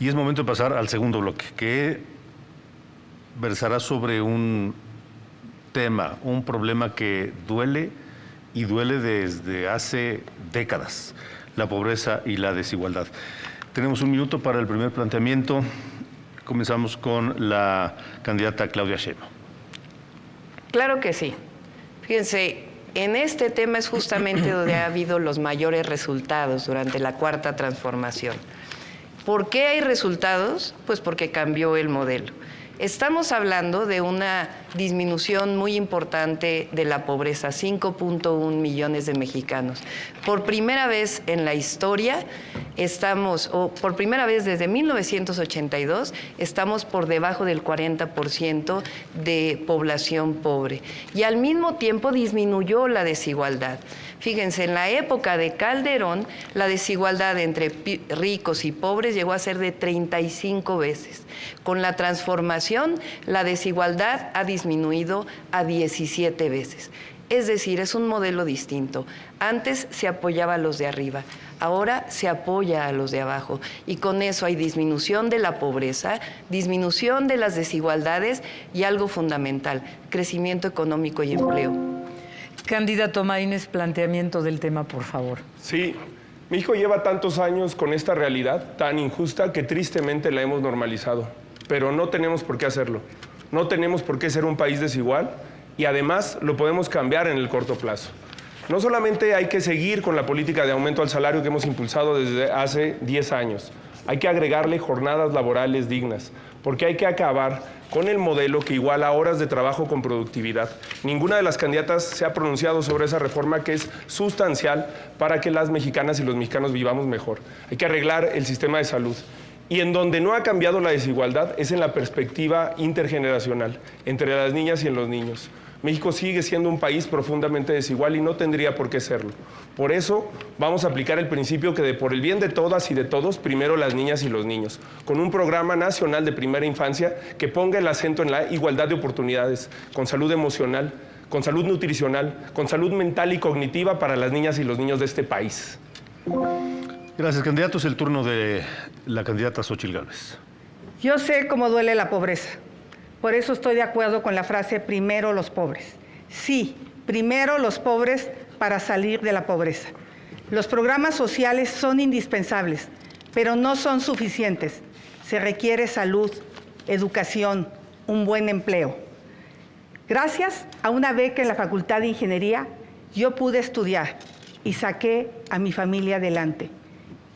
Y es momento de pasar al segundo bloque, que versará sobre un tema, un problema que duele y duele desde hace décadas, la pobreza y la desigualdad. Tenemos un minuto para el primer planteamiento. Comenzamos con la candidata Claudia Sheinbaum. Claro que sí. Fíjense, en este tema es justamente donde ha habido los mayores resultados durante la Cuarta Transformación. ¿Por qué hay resultados? Pues porque cambió el modelo. Estamos hablando de una disminución muy importante de la pobreza, 5.1 millones de mexicanos. Por primera vez en la historia por primera vez desde 1982, estamos por debajo del 40% de población pobre. Y al mismo tiempo disminuyó la desigualdad. Fíjense, en la época de Calderón, la desigualdad entre ricos y pobres llegó a ser de 35 veces. Con la transformación, la desigualdad ha disminuido a 17 veces. Es decir, es un modelo distinto. Antes se apoyaba a los de arriba, ahora se apoya a los de abajo. Y con eso hay disminución de la pobreza, disminución de las desigualdades y algo fundamental, crecimiento económico y empleo. Candidato Maínez, planteamiento del tema, por favor. Sí, México lleva tantos años con esta realidad tan injusta que tristemente la hemos normalizado, pero no tenemos por qué hacerlo. No tenemos por qué ser un país desigual y además lo podemos cambiar en el corto plazo. No solamente hay que seguir con la política de aumento al salario que hemos impulsado desde hace 10 años, hay que agregarle jornadas laborales dignas, porque hay que acabar con el modelo que iguala horas de trabajo con productividad. Ninguna de las candidatas se ha pronunciado sobre esa reforma que es sustancial para que las mexicanas y los mexicanos vivamos mejor. Hay que arreglar el sistema de salud. Y en donde no ha cambiado la desigualdad es en la perspectiva intergeneracional, entre las niñas y en los niños. México sigue siendo un país profundamente desigual y no tendría por qué serlo. Por eso vamos a aplicar el principio que por el bien de todas y de todos, primero las niñas y los niños, con un programa nacional de primera infancia que ponga el acento en la igualdad de oportunidades, con salud emocional, con salud nutricional, con salud mental y cognitiva para las niñas y los niños de este país. Gracias, candidato. Es el turno de la candidata Xóchitl Gálvez. Yo sé cómo duele la pobreza. Por eso estoy de acuerdo con la frase primero los pobres. Sí, primero los pobres para salir de la pobreza. Los programas sociales son indispensables, pero no son suficientes. Se requiere salud, educación, un buen empleo. Gracias a una beca en la Facultad de Ingeniería, yo pude estudiar y saqué a mi familia adelante.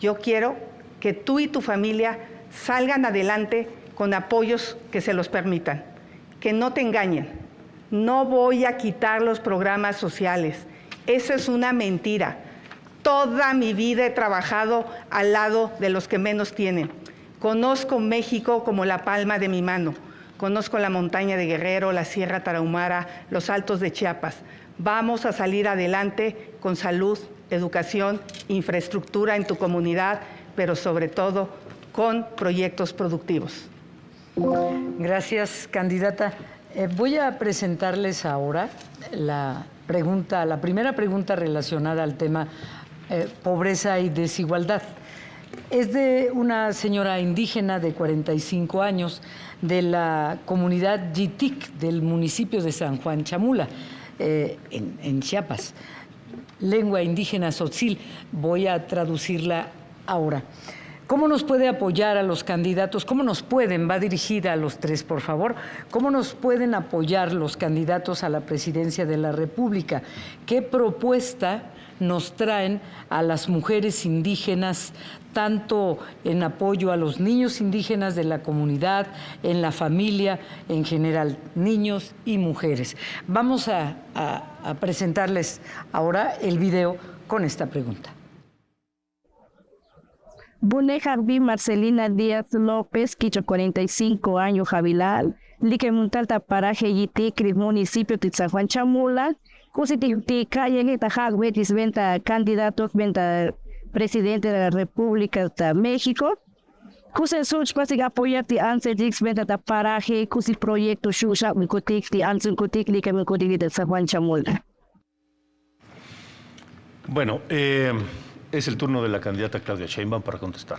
Yo quiero que tú y tu familia salgan adelante con apoyos que se los permitan. Que no te engañen. No voy a quitar los programas sociales. Eso es una mentira. Toda mi vida he trabajado al lado de los que menos tienen. Conozco México como la palma de mi mano. Conozco la montaña de Guerrero, la Sierra Tarahumara, los Altos de Chiapas. Vamos a salir adelante con salud, educación, infraestructura en tu comunidad, pero sobre todo con proyectos productivos. Gracias, candidata. Voy a presentarles ahora la primera pregunta relacionada al tema pobreza y desigualdad. Es de una señora indígena de 45 años de la comunidad Yitic del municipio de San Juan Chamula, en Chiapas. Lengua indígena tzotzil. Voy a traducirla ahora. ¿Cómo nos puede apoyar a los candidatos? ¿Cómo nos pueden? Va dirigida a los tres, por favor. ¿Cómo nos pueden apoyar los candidatos a la presidencia de la República? ¿Qué propuesta nos traen a las mujeres indígenas, tanto en apoyo a los niños indígenas de la comunidad, en la familia en general, niños y mujeres? Vamos a presentarles ahora el video con esta pregunta. Bune Jarbi Marcelina Díaz López, Quicho 45 años, Javilal, Lique Muntalta Paraje Yitic, municipio de San Juan Chamula, Cusiti calle Geta Jagbetis, venta candidatos, venta presidente de la República de México. Cusen Such Pasig apoyati antes Dix venta Paraje, Cusi proyecto Shusha, Micotic, de Anzuncotic, Lique Micotic de San Juan Chamula. Bueno, es el turno de la candidata Claudia Sheinbaum para contestar.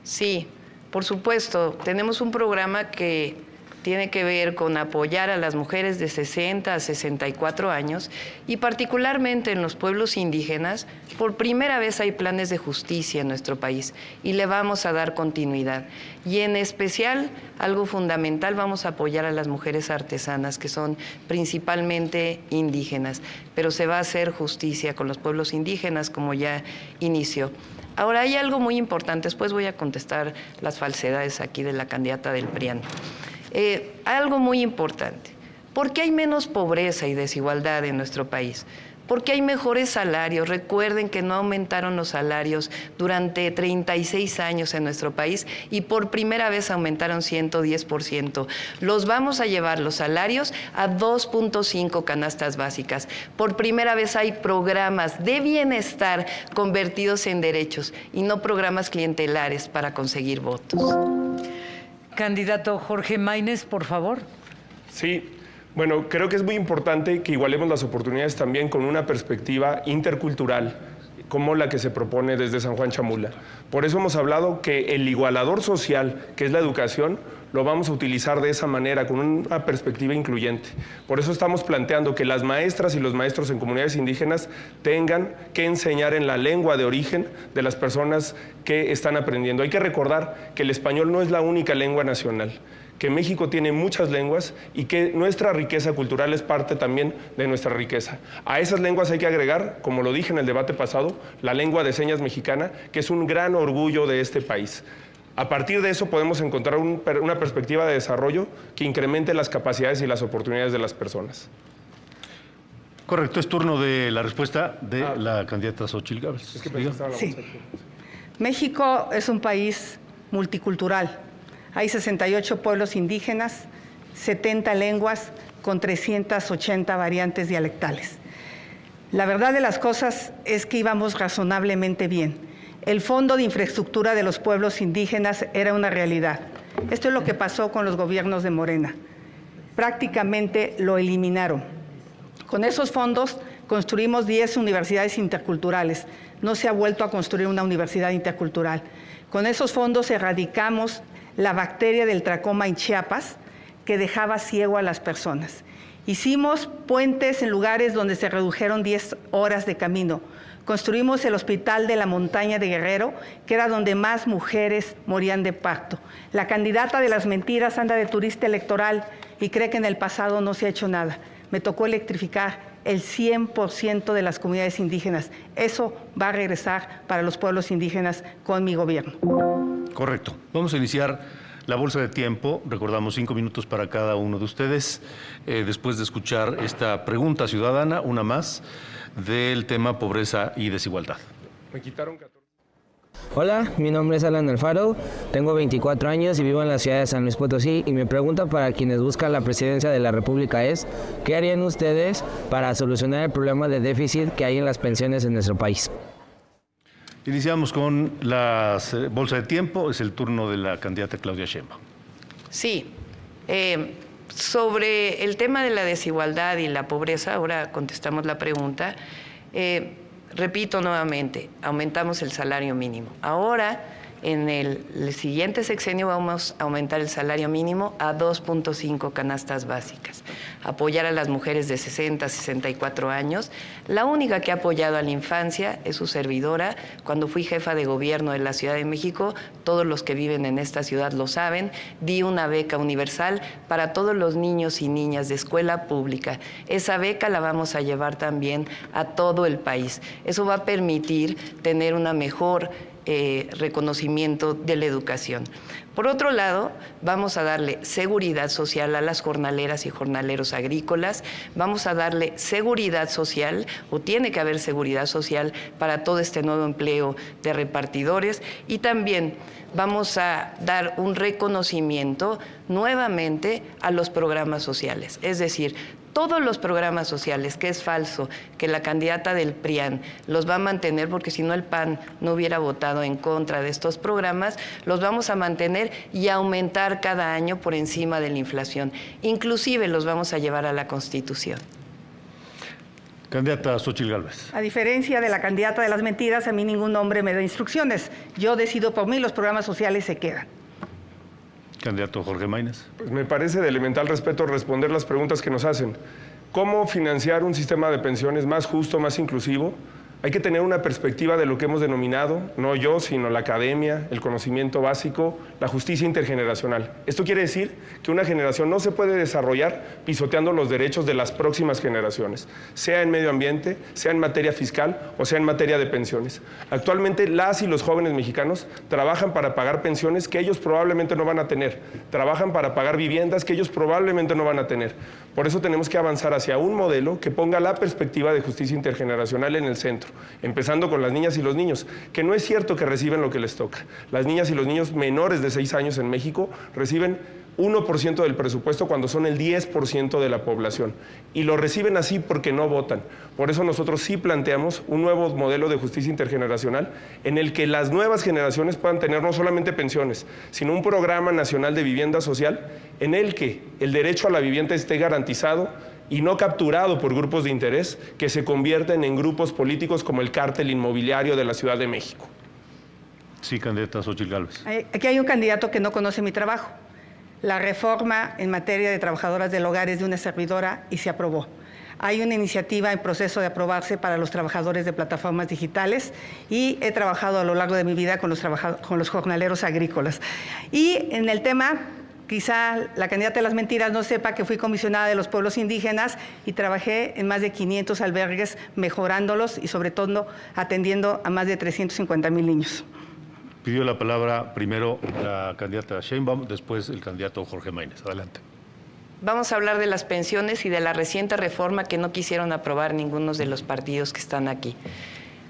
Sí, Por supuesto, tenemos un programa que tiene que ver con apoyar a las mujeres de 60 a 64 años y particularmente en los pueblos indígenas, por primera vez hay planes de justicia en nuestro país y le vamos a dar continuidad. Y en especial, algo fundamental, vamos a apoyar a las mujeres artesanas, que son principalmente indígenas, pero se va a hacer justicia con los pueblos indígenas como ya inició. Ahora, hay algo muy importante, después voy a contestar las falsedades aquí de la candidata del PRIAN. Algo muy importante, ¿por qué hay menos pobreza y desigualdad en nuestro país? Porque hay mejores salarios. Recuerden que no aumentaron los salarios durante 36 años en nuestro país y por primera vez aumentaron 110%. Los vamos a llevar los salarios a 2.5 canastas básicas. Por primera vez hay programas de bienestar convertidos en derechos y no programas clientelares para conseguir votos. Candidato Jorge Maínez, por favor. Sí, bueno, creo que es muy importante que igualemos las oportunidades también con una perspectiva intercultural, como la que se propone desde San Juan Chamula. Por eso hemos hablado que el igualador social, que es la educación, lo vamos a utilizar de esa manera, con una perspectiva incluyente. Por eso estamos planteando que las maestras y los maestros en comunidades indígenas tengan que enseñar en la lengua de origen de las personas que están aprendiendo. Hay que recordar que el español no es la única lengua nacional, que México tiene muchas lenguas y que nuestra riqueza cultural es parte también de nuestra riqueza. A esas lenguas hay que agregar, como lo dije en el debate pasado, la lengua de señas mexicana, que es un gran orgullo de este país. A partir de eso podemos encontrar una perspectiva de desarrollo que incremente las capacidades y las oportunidades de las personas. Correcto, es turno de la respuesta de la candidata Xóchitl Gálvez. Sí. México es un país multicultural. Hay 68 pueblos indígenas, 70 lenguas con 380 variantes dialectales. La verdad de las cosas es que íbamos razonablemente bien. El Fondo de Infraestructura de los Pueblos Indígenas era una realidad. Esto es lo que pasó con los gobiernos de Morena. Prácticamente lo eliminaron. Con esos fondos construimos 10 universidades interculturales. No se ha vuelto a construir una universidad intercultural. Con esos fondos erradicamos la bacteria del tracoma en Chiapas, que dejaba ciego a las personas. Hicimos puentes en lugares donde se redujeron 10 horas de camino. Construimos el Hospital de la Montaña de Guerrero, que era donde más mujeres morían de parto. La candidata de las mentiras anda de turista electoral y cree que en el pasado no se ha hecho nada. Me tocó electrificar el 100% de las comunidades indígenas. Eso va a regresar para los pueblos indígenas con mi gobierno. Correcto. Vamos a iniciar la bolsa de tiempo. Recordamos 5 minutos para cada uno de ustedes. Después de escuchar esta pregunta ciudadana, una más, del tema pobreza y desigualdad. Me quitaron 14. Hola, mi nombre es Alan Alfaro, tengo 24 años y vivo en la ciudad de San Luis Potosí, y mi pregunta para quienes buscan la presidencia de la República es: ¿qué harían ustedes para solucionar el problema de déficit que hay en las pensiones en nuestro país? Iniciamos con la bolsa de tiempo. Es el turno de la candidata Claudia Sheinbaum. Sí, sobre el tema de la desigualdad y la pobreza, ahora contestamos la pregunta. Repito nuevamente, aumentamos el salario mínimo. Ahora, en el siguiente sexenio vamos a aumentar el salario mínimo a 2.5 canastas básicas. Apoyar a las mujeres de 60 a 64 años. La única que ha apoyado a la infancia es su servidora. Cuando fui jefa de gobierno de la Ciudad de México, todos los que viven en esta ciudad lo saben, di una beca universal para todos los niños y niñas de escuela pública. Esa beca la vamos a llevar también a todo el país. Eso va a permitir tener una mejor reconocimiento de la educación. Por otro lado, vamos a darle seguridad social a las jornaleras y jornaleros agrícolas, vamos a darle seguridad social, o tiene que haber seguridad social para todo este nuevo empleo de repartidores, y también vamos a dar un reconocimiento nuevamente a los programas sociales, es decir, todos los programas sociales, que es falso, que la candidata del PRIAN los va a mantener, porque si no el PAN no hubiera votado en contra de estos programas, los vamos a mantener y aumentar cada año por encima de la inflación. Inclusive los vamos a llevar a la Constitución. Candidata Xóchitl Gálvez. A diferencia de la candidata de las mentiras, a mí ningún hombre me da instrucciones. Yo decido por mí, los programas sociales se quedan. Candidato Jorge Maínez. Pues me parece de elemental respeto responder las preguntas que nos hacen. ¿Cómo financiar un sistema de pensiones más justo, más inclusivo? Hay que tener una perspectiva de lo que hemos denominado, no yo, sino la academia, el conocimiento básico, la justicia intergeneracional. Esto quiere decir que una generación no se puede desarrollar pisoteando los derechos de las próximas generaciones, sea en medio ambiente, sea en materia fiscal o sea en materia de pensiones. Actualmente las y los jóvenes mexicanos trabajan para pagar pensiones que ellos probablemente no van a tener, trabajan para pagar viviendas que ellos probablemente no van a tener. Por eso tenemos que avanzar hacia un modelo que ponga la perspectiva de justicia intergeneracional en el centro, empezando con las niñas y los niños, que no es cierto que reciben lo que les toca. Las niñas y los niños menores de 6 años en México reciben 1% del presupuesto cuando son el 10% de la población. Y lo reciben así porque no votan. Por eso nosotros sí planteamos un nuevo modelo de justicia intergeneracional en el que las nuevas generaciones puedan tener no solamente pensiones, sino un programa nacional de vivienda social en el que el derecho a la vivienda esté garantizado y no capturado por grupos de interés que se convierten en grupos políticos como el cártel inmobiliario de la Ciudad de México. Sí, candidata Xóchitl Gálvez. Aquí hay un candidato que no conoce mi trabajo. La reforma en materia de trabajadoras del hogar es de una servidora y se aprobó. Hay una iniciativa en proceso de aprobarse para los trabajadores de plataformas digitales y he trabajado a lo largo de mi vida con los jornaleros agrícolas. Y en el tema, quizá la candidata de las mentiras no sepa que fui comisionada de los pueblos indígenas y trabajé en más de 500 albergues mejorándolos y sobre todo atendiendo a más de 350,000 niños. Pidió la palabra primero la candidata Sheinbaum, después el candidato Jorge Maínez. Adelante. Vamos a hablar de las pensiones y de la reciente reforma que no quisieron aprobar ninguno de los partidos que están aquí.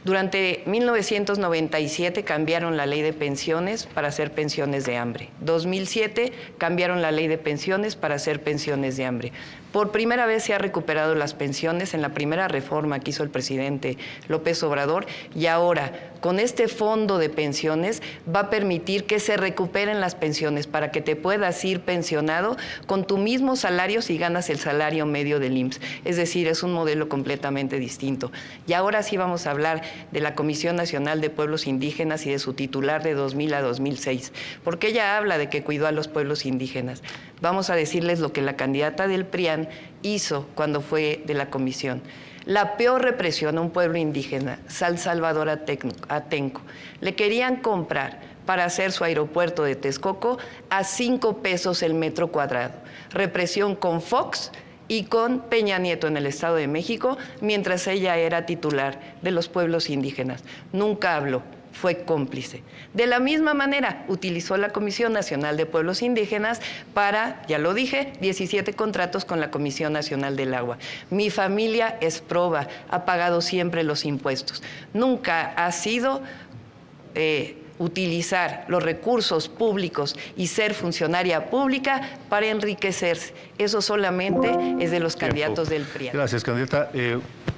Durante 1997 cambiaron la ley de pensiones para hacer pensiones de hambre. 2007 cambiaron la ley de pensiones para hacer pensiones de hambre. Por primera vez se han recuperado las pensiones en la primera reforma que hizo el presidente López Obrador y ahora con este fondo de pensiones va a permitir que se recuperen las pensiones para que te puedas ir pensionado con tu mismo salario si ganas el salario medio del IMSS. Es decir, es un modelo completamente distinto. Y ahora sí vamos a hablar de la Comisión Nacional de Pueblos Indígenas y de su titular de 2000 a 2006, porque ella habla de que cuidó a los pueblos indígenas. Vamos a decirles lo que la candidata del PRIAN hizo cuando fue de la comisión. La peor represión a un pueblo indígena, San Salvador Atenco. Le querían comprar para hacer su aeropuerto de Texcoco a 5 pesos el metro cuadrado. Represión con Fox y con Peña Nieto en el Estado de México, mientras ella era titular de los pueblos indígenas. Nunca habló, fue cómplice. De la misma manera, utilizó la Comisión Nacional de Pueblos Indígenas para, ya lo dije, 17 contratos con la Comisión Nacional del Agua. Mi familia es proba, ha pagado siempre los impuestos. Nunca ha sido utilizar los recursos públicos y ser funcionaria pública para enriquecerse. Eso solamente es de los candidatos del PRI. Gracias, candidata.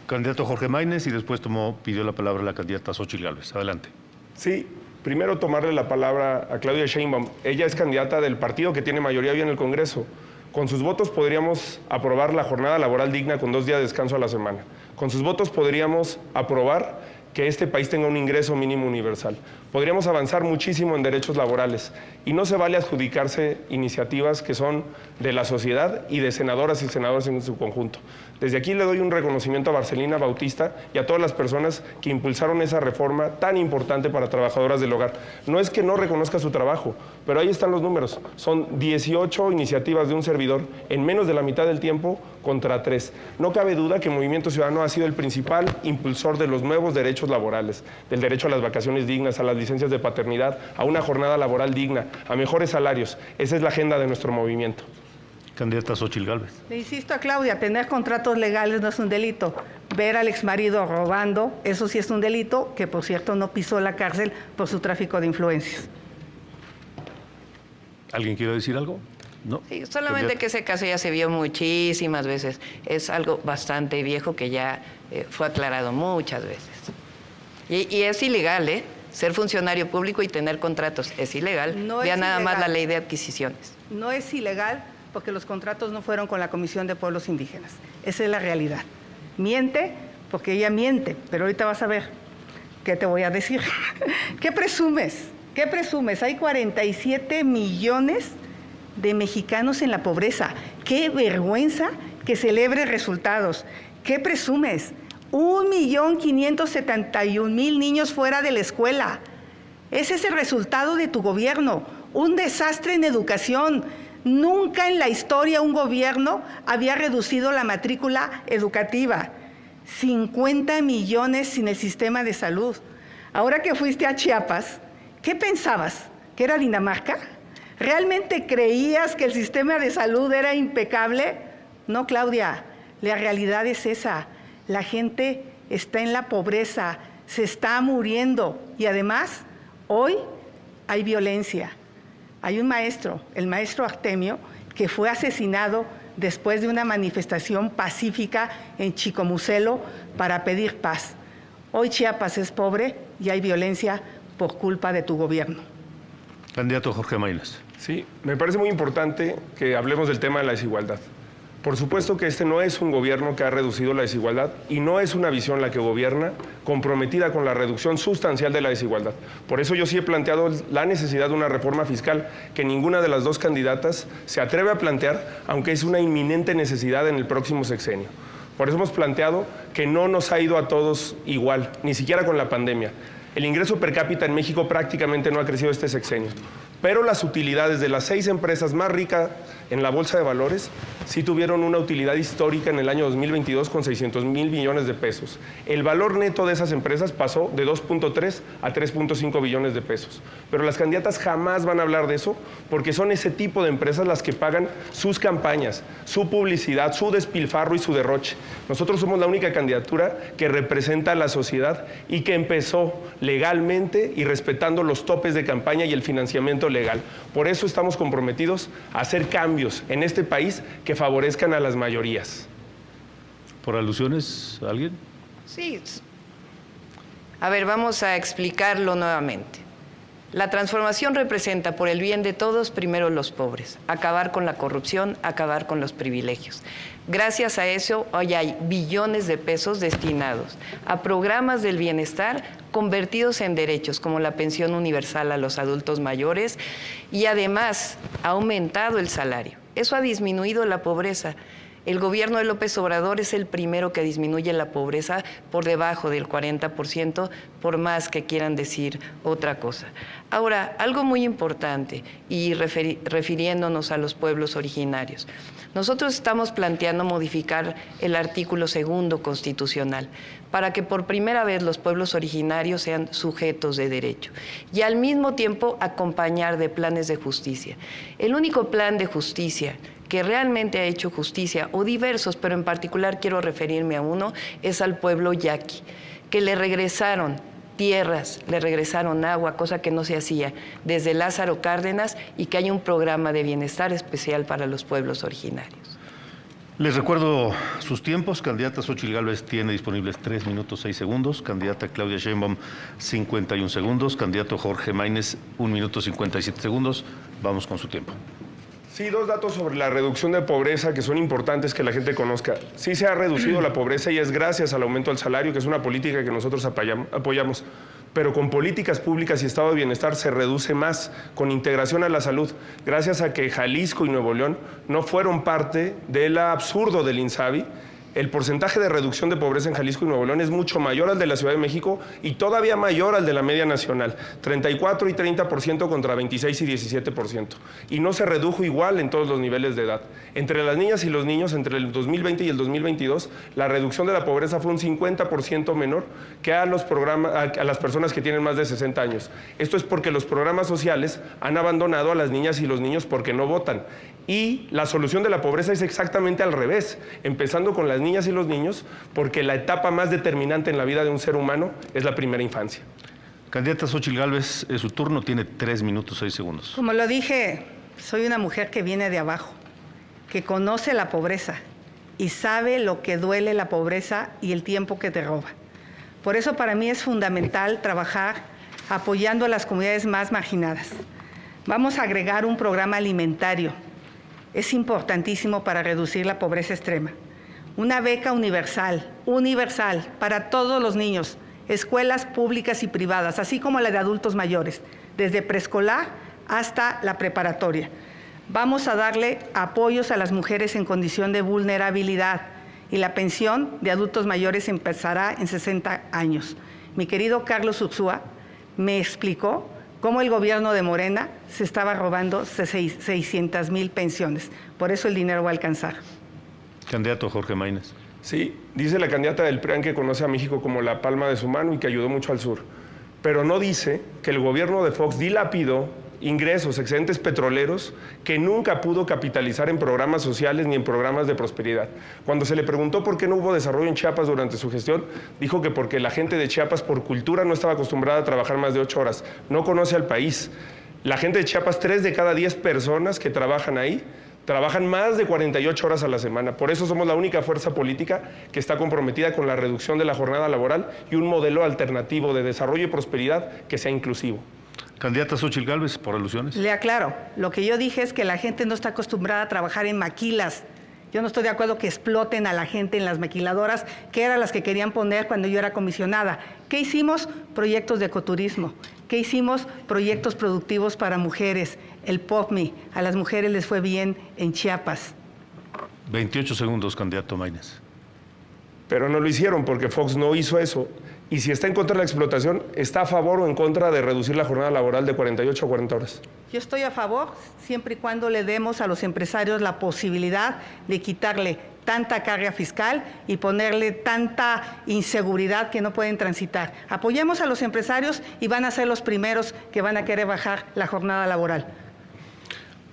Candidato Jorge Maínez y después pidió la palabra la candidata Xóchitl Gálvez. Adelante. Sí, primero tomarle la palabra a Claudia Sheinbaum. Ella es candidata del partido que tiene mayoría hoy en el Congreso. Con sus votos podríamos aprobar la jornada laboral digna con 2 días de descanso a la semana. Con sus votos podríamos aprobar que este país tenga un ingreso mínimo universal. Podríamos avanzar muchísimo en derechos laborales y no se vale adjudicarse iniciativas que son de la sociedad y de senadoras y senadores en su conjunto. Desde aquí le doy un reconocimiento a Marcelina Bautista y a todas las personas que impulsaron esa reforma tan importante para trabajadoras del hogar. No es que no reconozca su trabajo, pero ahí están los números. Son 18 iniciativas de un servidor en menos de la mitad del tiempo contra 3. No cabe duda que Movimiento Ciudadano ha sido el principal impulsor de los nuevos derechos laborales, del derecho a las vacaciones dignas, a las licencias de paternidad, a una jornada laboral digna, a mejores salarios. Esa es la agenda de nuestro movimiento. Candidata Xóchitl Gálvez. Le insisto a Claudia, tener contratos legales no es un delito. Ver al exmarido robando, eso sí es un delito, que por cierto no pisó la cárcel por su tráfico de influencias. ¿Alguien quiere decir algo? No. Sí, solamente que ese caso ya se vio muchísimas veces. Es algo bastante viejo que ya fue aclarado muchas veces. Y es ilegal, ser funcionario público y tener contratos. Es ilegal. No Vea es nada ilegal. más la ley de adquisiciones. No es ilegal porque los contratos no fueron con la Comisión de Pueblos Indígenas. Esa es la realidad. Miente porque ella miente, pero ahorita vas a ver qué te voy a decir. ¿Qué presumes? ¿Qué presumes? Hay 47 millones de mexicanos en la pobreza. ¡Qué vergüenza que celebre resultados! ¿Qué presumes? 1.571.000 niños fuera de la escuela. Ese es el resultado de tu gobierno. Un desastre en educación. Nunca en la historia un gobierno había reducido la matrícula educativa. 50 millones sin el sistema de salud. Ahora que fuiste a Chiapas, ¿qué pensabas? ¿Que era Dinamarca? ¿Realmente creías que el sistema de salud era impecable? No, Claudia, la realidad es esa. La gente está en la pobreza, se está muriendo y además hoy hay violencia. Hay un maestro, el maestro Artemio, que fue asesinado después de una manifestación pacífica en Chicomucelo para pedir paz. Hoy Chiapas es pobre y hay violencia por culpa de tu gobierno. Candidato Jorge Maínez. Sí, me parece muy importante que hablemos del tema de la desigualdad. Por supuesto que este no es un gobierno que ha reducido la desigualdad y no es una visión la que gobierna comprometida con la reducción sustancial de la desigualdad. Por eso yo sí he planteado la necesidad de una reforma fiscal que ninguna de las dos candidatas se atreve a plantear, aunque es una inminente necesidad en el próximo sexenio. Por eso hemos planteado que no nos ha ido a todos igual, ni siquiera con la pandemia. El ingreso per cápita en México prácticamente no ha crecido este sexenio, pero las utilidades de las 6 empresas más ricas en la Bolsa de Valores sí tuvieron una utilidad histórica en el año 2022 con 600,000 millones de pesos. El valor neto de esas empresas pasó de 2.3 a 3.5 billones de pesos. Pero las candidatas jamás van a hablar de eso porque son ese tipo de empresas las que pagan sus campañas, su publicidad, su despilfarro y su derroche. Nosotros somos la única candidatura que representa a la sociedad y que empezó legalmente y respetando los topes de campaña y el financiamiento legal. Por eso estamos comprometidos a hacer cambios en este país que favorezcan a las mayorías. ¿Por alusiones a alguien? Sí. A ver, vamos a explicarlo nuevamente. La transformación representa, por el bien de todos, primero los pobres, acabar con la corrupción, acabar con los privilegios. Gracias a eso, hoy hay billones de pesos destinados a programas del bienestar convertidos en derechos, como la pensión universal a los adultos mayores, y además ha aumentado el salario. Eso ha disminuido la pobreza. El gobierno de López Obrador es el primero que disminuye la pobreza por debajo del 40%, por más que quieran decir otra cosa. Ahora, algo muy importante, y refiriéndonos a los pueblos originarios. Nosotros estamos planteando modificar el artículo 2 constitucional para que por primera vez los pueblos originarios sean sujetos de derecho y al mismo tiempo acompañar de planes de justicia. El único plan de justicia que realmente ha hecho justicia, o diversos, pero en particular quiero referirme a uno, es al pueblo yaqui, que le regresaron tierras, le regresaron agua, cosa que no se hacía desde Lázaro Cárdenas, y que hay un programa de bienestar especial para los pueblos originarios. Les recuerdo sus tiempos. Candidata Xóchitl Gálvez tiene disponibles 3 minutos 6 segundos. Candidata Claudia Sheinbaum, 51 segundos. Candidato Jorge Maínez, 1 minuto 57 segundos. Vamos con su tiempo. Sí, 2 datos sobre la reducción de pobreza que son importantes que la gente conozca. Sí se ha reducido la pobreza y es gracias al aumento del salario, que es una política que nosotros apoyamos. Pero con políticas públicas y estado de bienestar se reduce más, con integración a la salud, gracias a que Jalisco y Nuevo León no fueron parte del absurdo del INSABI. El porcentaje de reducción de pobreza en Jalisco y Nuevo León es mucho mayor al de la Ciudad de México y todavía mayor al de la media nacional, 34 y 30% contra 26 y 17%. Y no se redujo igual en todos los niveles de edad. Entre las niñas y los niños, entre el 2020 y el 2022, la reducción de la pobreza fue un 50% menor que a las personas que tienen más de 60 años. Esto es porque los programas sociales han abandonado a las niñas y los niños porque no votan. Y la solución de la pobreza es exactamente al revés, empezando con las niñas y los niños, porque la etapa más determinante en la vida de un ser humano es la primera infancia. Candidata Xóchitl Gálvez, es su turno, tiene 3 minutos 6 segundos. Como lo dije, soy una mujer que viene de abajo, que conoce la pobreza y sabe lo que duele la pobreza y el tiempo que te roba. Por eso para mí es fundamental trabajar apoyando a las comunidades más marginadas. Vamos a agregar un programa alimentario. Es importantísimo para reducir la pobreza extrema. Una beca universal para todos los niños, escuelas públicas y privadas, así como la de adultos mayores, desde preescolar hasta la preparatoria. Vamos a darle apoyos a las mujeres en condición de vulnerabilidad y la pensión de adultos mayores empezará en 60 años. Mi querido Carlos Ursúa me explicó cómo el gobierno de Morena se estaba robando 600,000 pensiones. Por eso el dinero va a alcanzar. Candidato Jorge Maínez. Sí, dice la candidata del PRIAN que conoce a México como la palma de su mano y que ayudó mucho al sur. Pero no dice que el gobierno de Fox dilapidó ingresos, excedentes petroleros que nunca pudo capitalizar en programas sociales ni en programas de prosperidad. Cuando se le preguntó por qué no hubo desarrollo en Chiapas durante su gestión, dijo que porque la gente de Chiapas por cultura no estaba acostumbrada a trabajar más de 8 horas, no conoce al país. La gente de Chiapas, 3 de cada 10 personas que trabajan ahí, trabajan más de 48 horas a la semana. Por eso somos la única fuerza política que está comprometida con la reducción de la jornada laboral y un modelo alternativo de desarrollo y prosperidad que sea inclusivo. Candidata Xóchitl Gálvez, por alusiones. Le aclaro, lo que yo dije es que la gente no está acostumbrada a trabajar en maquilas. Yo no estoy de acuerdo que exploten a la gente en las maquiladoras, que eran las que querían poner cuando yo era comisionada. ¿Qué hicimos? Proyectos de ecoturismo. ¿Qué hicimos? Proyectos productivos para mujeres. El POPMI, a las mujeres les fue bien en Chiapas. 28 segundos, candidato Maínez. Pero no lo hicieron porque Fox no hizo eso. Y si está en contra de la explotación, ¿está a favor o en contra de reducir la jornada laboral de 48 a 40 horas? Yo estoy a favor siempre y cuando le demos a los empresarios la posibilidad de quitarle tanta carga fiscal y ponerle tanta inseguridad que no pueden transitar. Apoyemos a los empresarios y van a ser los primeros que van a querer bajar la jornada laboral.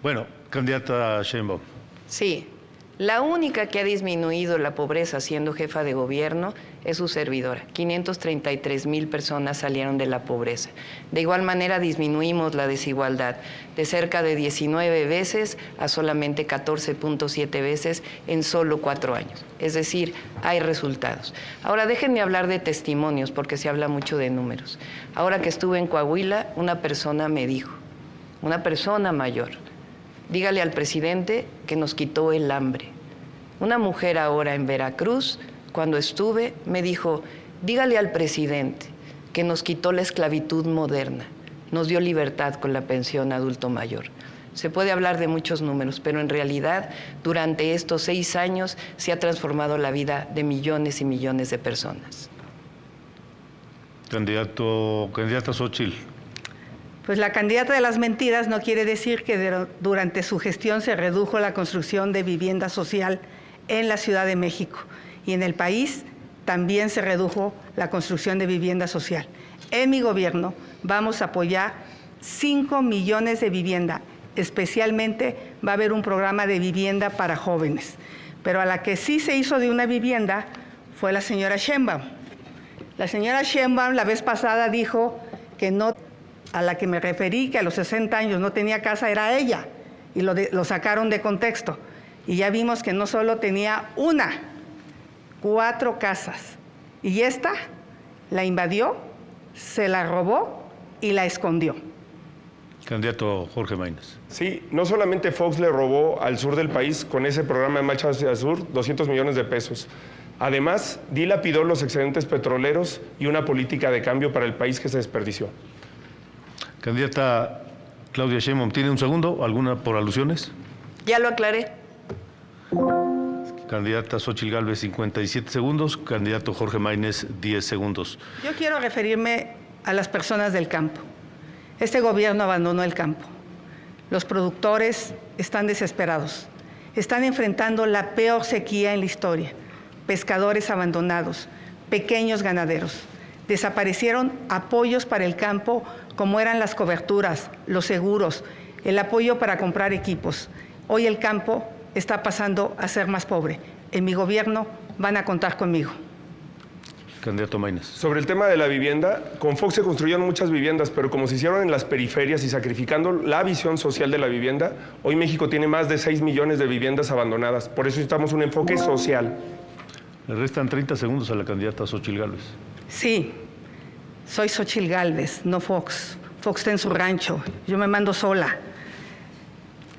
Bueno, candidata Sheinbaum. Sí, la única que ha disminuido la pobreza siendo jefa de gobierno es su servidora. 533,000 personas salieron de la pobreza. De igual manera disminuimos la desigualdad de cerca de 19 veces a solamente 14.7 veces en solo 4 años. Es decir, hay resultados. Ahora déjenme hablar de testimonios porque se habla mucho de números. Ahora que estuve en Coahuila, una persona me dijo, una persona mayor, dígale al presidente que nos quitó el hambre. Una mujer ahora en Veracruz, cuando estuve, me dijo, dígale al presidente que nos quitó la esclavitud moderna, nos dio libertad con la pensión adulto mayor. Se puede hablar de muchos números, pero en realidad durante estos 6 años se ha transformado la vida de millones y millones de personas. Candidata Xóchitl. Pues la candidata de las mentiras no quiere decir que durante su gestión se redujo la construcción de vivienda social en la Ciudad de México y en el país también se redujo la construcción de vivienda social. En mi gobierno vamos a apoyar 5 millones de vivienda, especialmente va a haber un programa de vivienda para jóvenes, pero a la que sí se hizo de una vivienda fue la señora Sheinbaum. La señora Sheinbaum la vez pasada dijo que no, a la que me referí, que a los 60 años no tenía casa, era ella, y lo sacaron de contexto. Y ya vimos que no solo tenía 4 casas. Y esta la invadió, se la robó y la escondió. Candidato Jorge Maínez. Sí, no solamente Fox le robó al sur del país con ese programa de Marcha hacia el Sur 200 millones de pesos. Además, dilapidó los excedentes petroleros y una política de cambio para el país que se desperdició. Candidata Claudia Sheinbaum, ¿tiene un segundo? ¿Alguna por alusiones? Ya lo aclaré. Candidata Xóchitl Gálvez, 57 segundos. Candidato Jorge Maínez, 10 segundos. Yo quiero referirme a las personas del campo. Este gobierno abandonó el campo. Los productores están desesperados. Están enfrentando la peor sequía en la historia. Pescadores abandonados, pequeños ganaderos. Desaparecieron apoyos para el campo como eran las coberturas, los seguros, el apoyo para comprar equipos. Hoy el campo está pasando a ser más pobre. En mi gobierno van a contar conmigo. Candidato Maínez. Sobre el tema de la vivienda, con Fox se construyeron muchas viviendas, pero como se hicieron en las periferias y sacrificando la visión social de la vivienda, hoy México tiene más de 6 millones de viviendas abandonadas. Por eso necesitamos un enfoque social. Le restan 30 segundos a la candidata Xóchitl Gálvez. Sí, soy Xóchitl Gálvez, no Fox. Fox está en su rancho, yo me mando sola.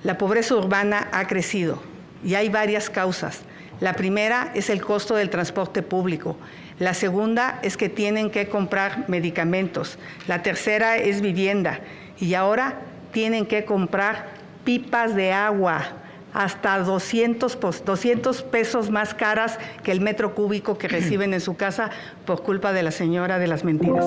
La pobreza urbana ha crecido y hay varias causas. La primera es el costo del transporte público. La segunda es que tienen que comprar medicamentos. La tercera es vivienda. Y ahora tienen que comprar pipas de agua, hasta 200 pesos más caras que el metro cúbico que reciben en su casa por culpa de la señora de las mentiras.